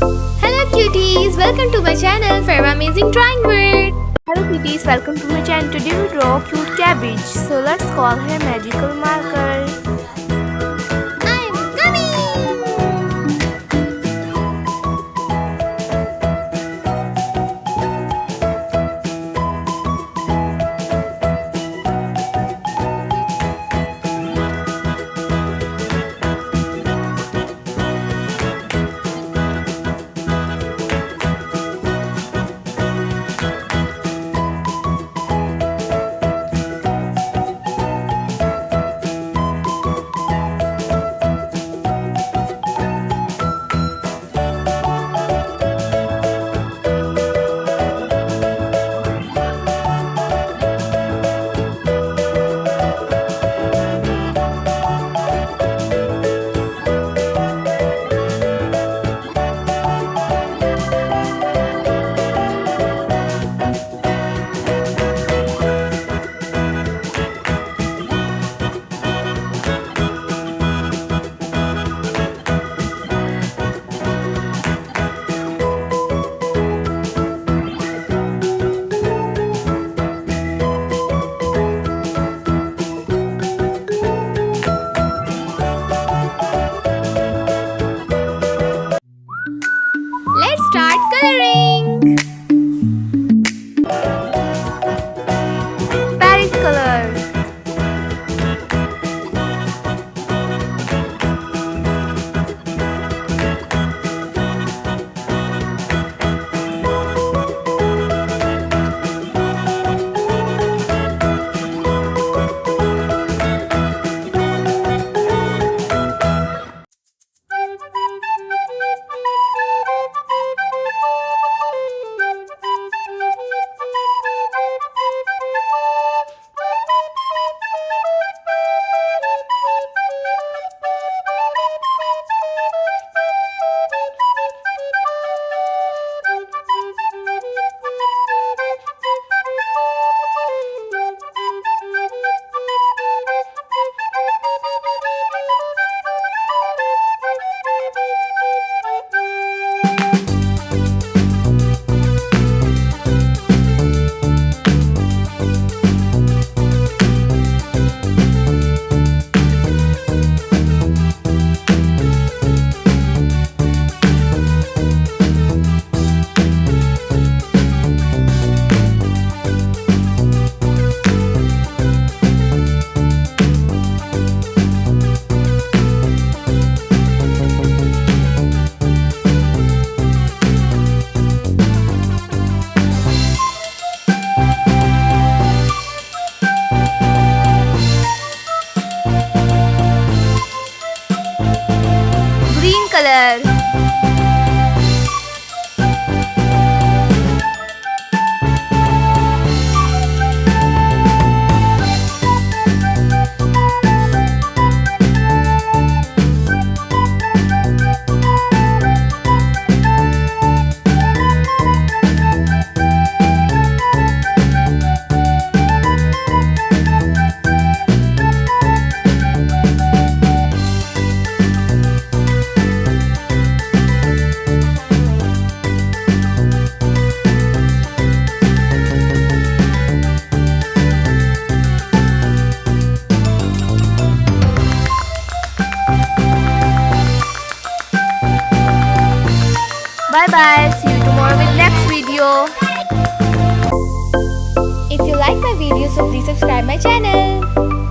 Hello cuties, welcome to my channel Farwa Amazing Drawing World. Hello cuties, welcome to my channel. Today we draw Cute Cabbage. So let's call her magical marker. I'm coming! Let's start coloring. Parrot color. Green color. Bye bye. See you tomorrow with next video. If you like my video, so please subscribe my channel.